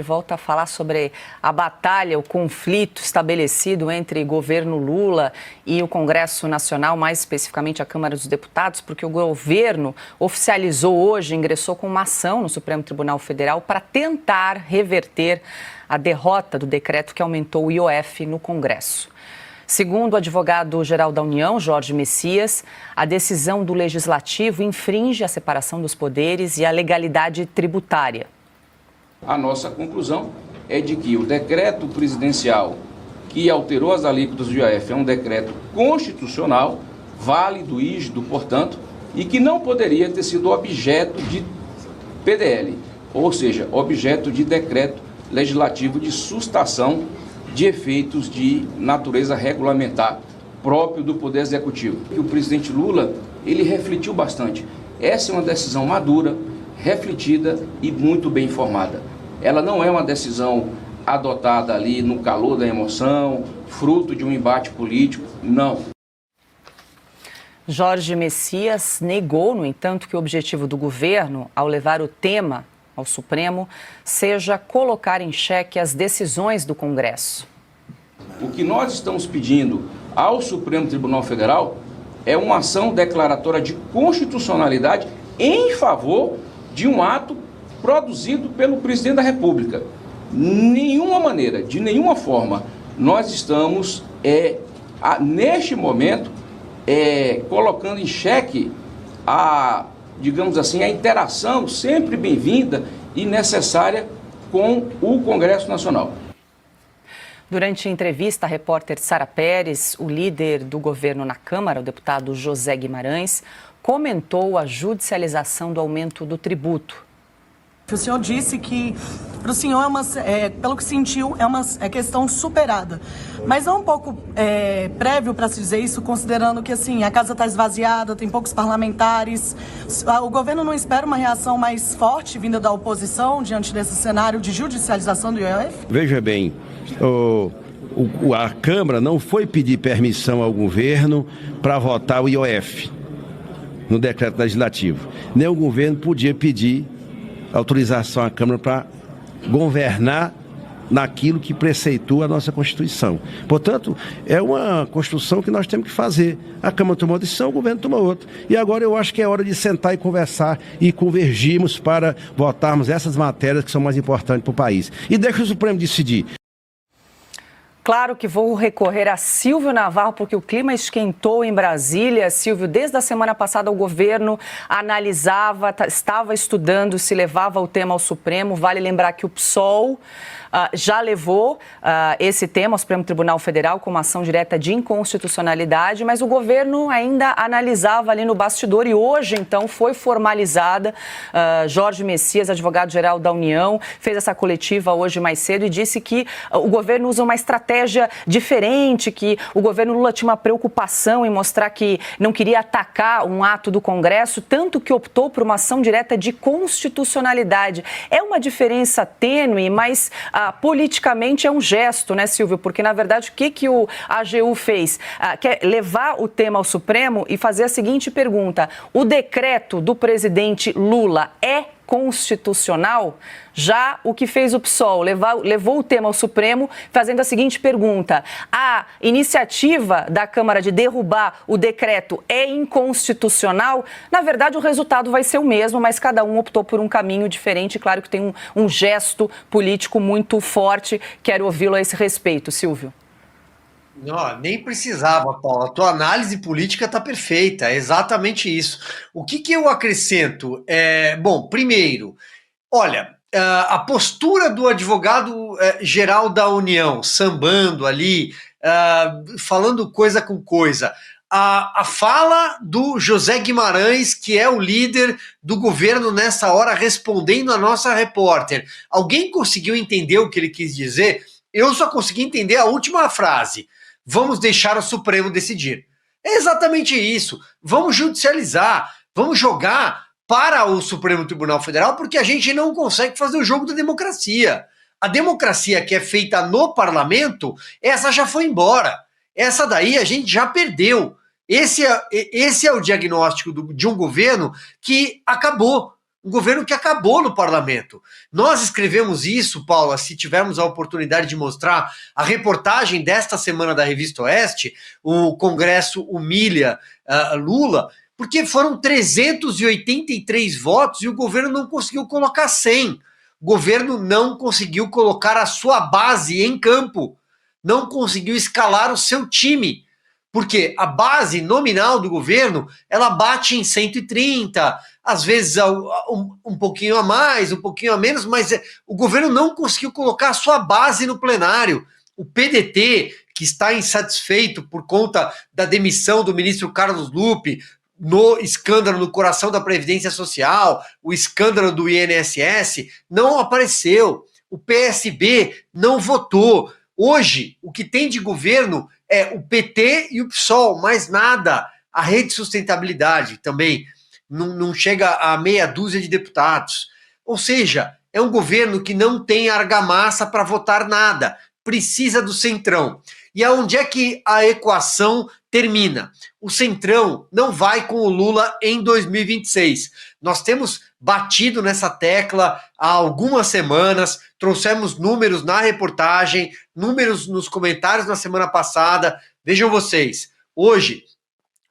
Volta a falar sobre a batalha, o conflito estabelecido entre governo Lula e o Congresso Nacional, mais especificamente a Câmara dos Deputados, porque o governo oficializou hoje, ingressou com uma ação no Supremo Tribunal Federal para tentar reverter a derrota do decreto que aumentou o IOF no Congresso. Segundo o advogado-geral da União, Jorge Messias, a decisão do Legislativo infringe a separação dos poderes e a legalidade tributária. A nossa conclusão é de que o decreto presidencial que alterou as alíquotas do IOF é um decreto constitucional, válido, rígido, portanto, e que não poderia ter sido objeto de PDL, ou seja, objeto de decreto legislativo de sustação de efeitos de natureza regulamentar próprio do Poder Executivo. O presidente Lula, ele refletiu bastante. Essa é uma decisão madura, refletida e muito bem informada. Ela não é uma decisão adotada ali no calor da emoção, fruto de um embate político, não. Jorge Messias negou, no entanto, que o objetivo do governo, ao levar o tema ao Supremo, seja colocar em xeque as decisões do Congresso. O que nós estamos pedindo ao Supremo Tribunal Federal é uma ação declaratória de constitucionalidade em favor de um ato produzido pelo presidente da República. Nenhuma maneira, de nenhuma forma, nós estamos, neste momento, colocando em xeque digamos assim, a interação sempre bem-vinda e necessária com o Congresso Nacional. Durante a entrevista à repórter Sara Pérez, o líder do governo na Câmara, o deputado José Guimarães, comentou a judicialização do aumento do tributo. O senhor disse que, para o senhor, pelo que sentiu, é uma questão superada. Mas é um pouco prévio para se dizer isso, considerando que assim, a casa está esvaziada, tem poucos parlamentares. O governo não espera uma reação mais forte vinda da oposição diante desse cenário de judicialização do IOF? Veja bem, a Câmara não foi pedir permissão ao governo para votar o IOF no decreto legislativo. Nem o governo podia pedir autorização à Câmara para governar naquilo que preceitua a nossa Constituição. Portanto, é uma construção que nós temos que fazer. A Câmara tomou uma decisão, o governo tomou outra. E agora eu acho que é hora de sentar e conversar e convergirmos para votarmos essas matérias que são mais importantes para o país. E deixa o Supremo decidir. Claro que vou recorrer a Silvio Navarro, porque o clima esquentou em Brasília. Silvio, desde a semana passada o governo analisava, estava estudando se levava o tema ao Supremo. Vale lembrar que o PSOL já levou esse tema ao Supremo Tribunal Federal com uma ação direta de inconstitucionalidade, mas o governo ainda analisava ali no bastidor e hoje, então, foi formalizada. Jorge Messias, advogado-geral da União, fez essa coletiva hoje mais cedo e disse que o governo usa uma estratégia diferente, que o governo Lula tinha uma preocupação em mostrar que não queria atacar um ato do Congresso, tanto que optou por uma ação direta de constitucionalidade. É uma diferença tênue, mas politicamente é um gesto, né, Silvio? Porque, na verdade, o que o AGU fez? Quer levar o tema ao Supremo e fazer a seguinte pergunta: o decreto do presidente Lula é constitucional? Já o que fez o PSOL levou o tema ao Supremo fazendo a seguinte pergunta: a iniciativa da Câmara de derrubar o decreto é inconstitucional? Na verdade, o resultado vai ser o mesmo, mas cada um optou por um caminho diferente. Claro que tem um gesto político muito forte. Quero ouvi-lo a esse respeito, Silvio. Não, nem precisava, Paula. A tua análise política está perfeita, é exatamente isso. O que eu acrescento? Bom, primeiro, olha, a postura do advogado-geral da União, sambando ali, falando coisa com coisa, a fala do José Guimarães, que é o líder do governo nessa hora, respondendo a nossa repórter. Alguém conseguiu entender o que ele quis dizer? Eu só consegui entender a última frase. Vamos deixar o Supremo decidir. É exatamente isso. Vamos judicializar, vamos jogar para o Supremo Tribunal Federal, porque a gente não consegue fazer o jogo da democracia. A democracia que é feita no parlamento, essa já foi embora. Essa daí a gente já perdeu. Esse é o diagnóstico de um governo que acabou. um governo que acabou no parlamento. Nós escrevemos isso, Paula, se tivermos a oportunidade de mostrar a reportagem desta semana da Revista Oeste, o Congresso humilha Lula, porque foram 383 votos e o governo não conseguiu colocar 100. O governo não conseguiu colocar a sua base em campo, não conseguiu escalar o seu time, porque a base nominal do governo, ela bate em 130, às vezes um pouquinho a mais, um pouquinho a menos, mas o governo não conseguiu colocar a sua base no plenário. O PDT, que está insatisfeito por conta da demissão do ministro Carlos Lupe, no escândalo no coração da Previdência Social, o escândalo do INSS, não apareceu. O PSB não votou. Hoje, o que tem de governo é o PT e o PSOL, mais nada. A Rede Sustentabilidade também não chega a meia dúzia de deputados. Ou seja, é um governo que não tem argamassa para votar nada. Precisa do Centrão. E aonde é que a equação termina? O Centrão não vai com o Lula em 2026. Nós temos batido nessa tecla há algumas semanas, trouxemos números na reportagem, números nos comentários na semana passada. Vejam vocês, hoje,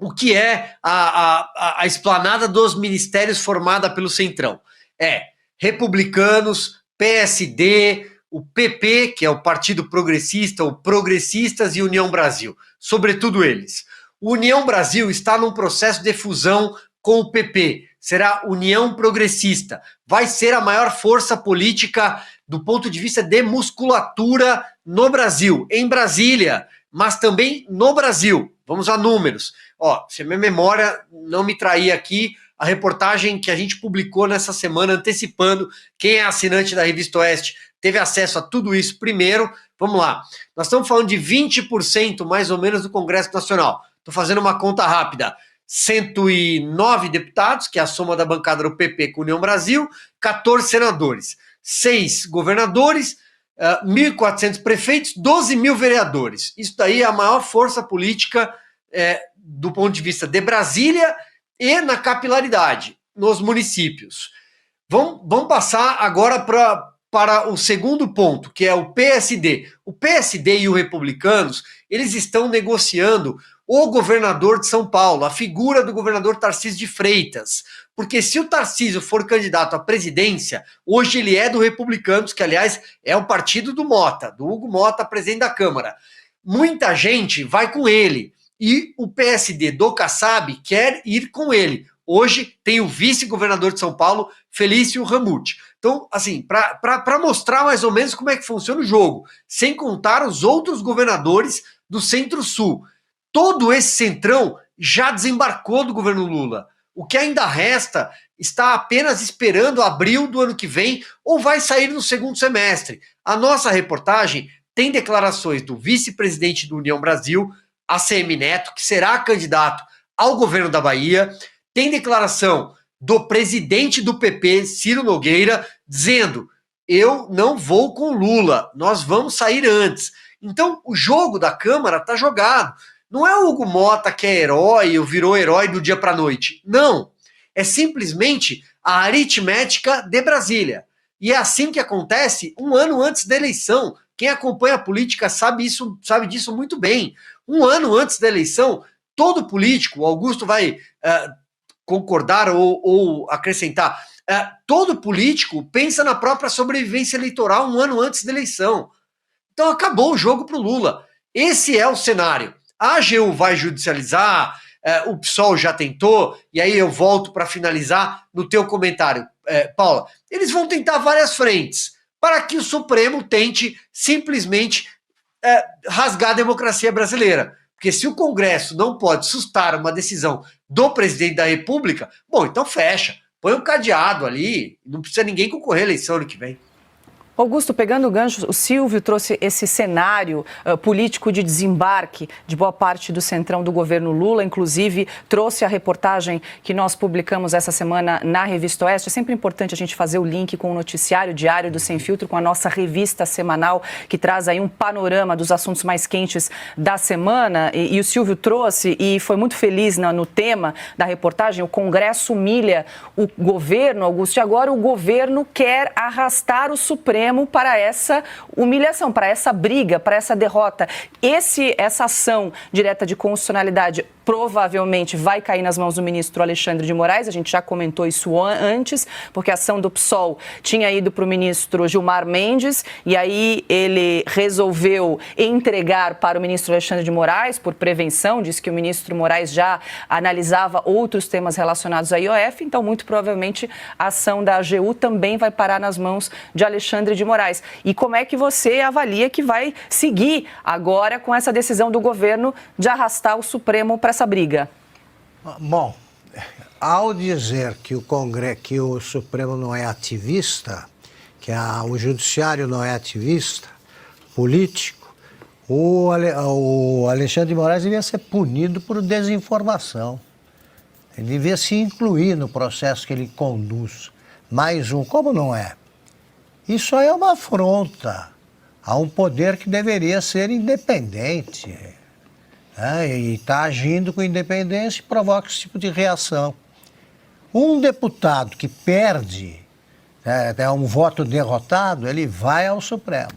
o que é a esplanada dos ministérios formada pelo Centrão? É Republicanos, PSD, o PP, que é o Partido Progressista, o Progressistas e União Brasil, sobretudo eles. O União Brasil está num processo de fusão com o PP, será União Progressista, vai ser a maior força política do ponto de vista de musculatura no Brasil, em Brasília, mas também no Brasil. Vamos a números. Ó, se a minha memória não me trair aqui, a reportagem que a gente publicou nessa semana, antecipando, quem é assinante da Revista Oeste teve acesso a tudo isso primeiro. Vamos lá. Nós estamos falando de 20% mais ou menos do Congresso Nacional. Estou fazendo uma conta rápida. 109 deputados, que é a soma da bancada do PP com a União Brasil, 14 senadores, 6 governadores, 1.400 prefeitos, 12 mil vereadores. Isso daí é a maior força política do ponto de vista de Brasília e na capilaridade, nos municípios. Vamos passar agora para o segundo ponto, que é o PSD. O PSD e os republicanos, eles estão negociando o governador de São Paulo, a figura do governador Tarcísio de Freitas. Porque se o Tarcísio for candidato à presidência, hoje ele é do Republicanos, que aliás é o partido do Mota, do Hugo Mota, presidente da Câmara. Muita gente vai com ele e o PSD do Kassab quer ir com ele. Hoje tem o vice-governador de São Paulo, Felício Ramute. Então, assim, para mostrar mais ou menos como é que funciona o jogo, sem contar os outros governadores do Centro-Sul. Todo esse centrão já desembarcou do governo Lula. O que ainda resta está apenas esperando abril do ano que vem ou vai sair no segundo semestre. A nossa reportagem tem declarações do vice-presidente do União Brasil, ACM Neto, que será candidato ao governo da Bahia, tem declaração do presidente do PP, Ciro Nogueira, dizendo: eu não vou com Lula, nós vamos sair antes. Então, o jogo da Câmara está jogado. Não é o Hugo Mota que é herói ou virou herói do dia para a noite. Não. É simplesmente a aritmética de Brasília. E é assim que acontece um ano antes da eleição. Quem acompanha a política sabe disso muito bem. Um ano antes da eleição, todo político, o Augusto vai concordar ou acrescentar, todo político pensa na própria sobrevivência eleitoral um ano antes da eleição. Então acabou o jogo para o Lula. Esse é o cenário. A AGU vai judicializar, o PSOL já tentou, e aí eu volto para finalizar no teu comentário, Paula. Eles vão tentar várias frentes para que o Supremo tente simplesmente rasgar a democracia brasileira. Porque se o Congresso não pode sustar uma decisão do presidente da República, bom, então fecha. Põe um cadeado ali, não precisa ninguém concorrer à eleição ano que vem. Augusto, pegando o gancho, o Silvio trouxe esse cenário político de desembarque de boa parte do centrão do governo Lula, inclusive trouxe a reportagem que nós publicamos essa semana na Revista Oeste. É sempre importante a gente fazer o link com o noticiário diário do Sem Filtro, com a nossa revista semanal, que traz aí um panorama dos assuntos mais quentes da semana. E o Silvio trouxe, e foi muito feliz no tema da reportagem, o Congresso humilha o governo, Augusto, e agora o governo quer arrastar o Supremo para essa humilhação, para essa briga, para essa derrota. Essa ação direta de constitucionalidade provavelmente vai cair nas mãos do ministro Alexandre de Moraes. A gente já comentou isso antes, porque a ação do PSOL tinha ido para o ministro Gilmar Mendes e aí ele resolveu entregar para o ministro Alexandre de Moraes por prevenção, disse que o ministro Moraes já analisava outros temas relacionados à IOF, então muito provavelmente a ação da AGU também vai parar nas mãos de Alexandre de Moraes. E como é que você avalia que vai seguir agora com essa decisão do governo de arrastar o Supremo para essa briga? Bom, ao dizer que o Supremo não é ativista, que o Judiciário não é ativista, político, o Alexandre de Moraes devia ser punido por desinformação. Ele devia se incluir no processo que ele conduz. Mais um, como não é? Isso aí é uma afronta a um poder que deveria ser independente. E está agindo com independência e provoca esse tipo de reação. Um deputado que perde, é um voto derrotado, ele vai ao Supremo.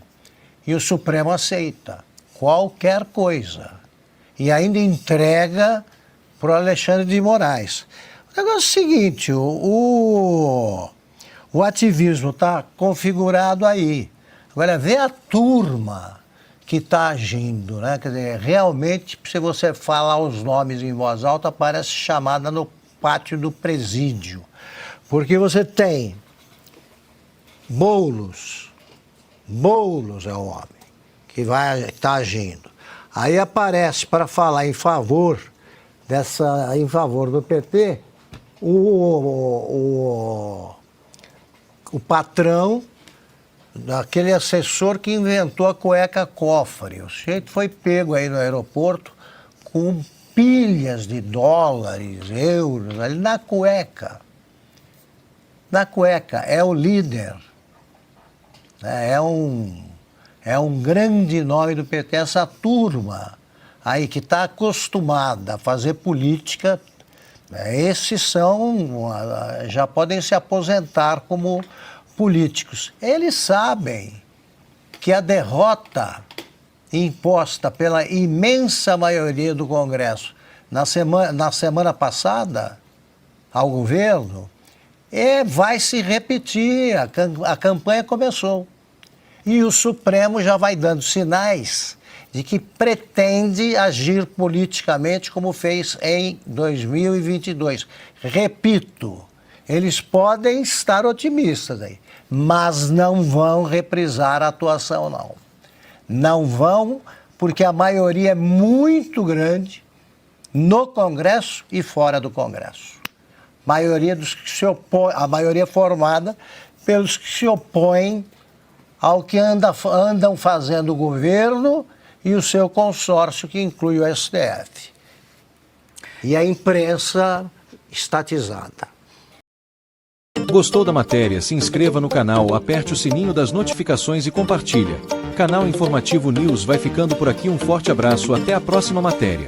E o Supremo aceita qualquer coisa. E ainda entrega para o Alexandre de Moraes. O negócio é o seguinte, o ativismo está configurado aí. Agora, vê a turma que está agindo, né? Quer dizer, realmente, se você falar os nomes em voz alta, parece chamada no pátio do presídio. Porque você tem Boulos é o homem que está agindo. Aí aparece para falar em favor do PT, o patrão daquele assessor que inventou a cueca cofre. O sujeito foi pego aí no aeroporto com pilhas de dólares, euros, ali na cueca. Na cueca, é o líder. É um grande nome do PT. Essa turma aí que está acostumada a fazer política, esses já podem se aposentar como políticos. Eles sabem que a derrota imposta pela imensa maioria do Congresso na semana passada ao governo vai se repetir. A campanha começou. E o Supremo já vai dando sinais de que pretende agir politicamente como fez em 2022. Repito, eles podem estar otimistas aí, mas não vão reprisar a atuação, não. Não vão, porque a maioria é muito grande no Congresso e fora do Congresso. A maioria formada pelos que se opõem ao que andam fazendo o governo e o seu consórcio, que inclui o STF. E a imprensa estatizada. Gostou da matéria? Se inscreva no canal, aperte o sininho das notificações e compartilha. Canal Informativo News vai ficando por aqui. Um forte abraço, até a próxima matéria.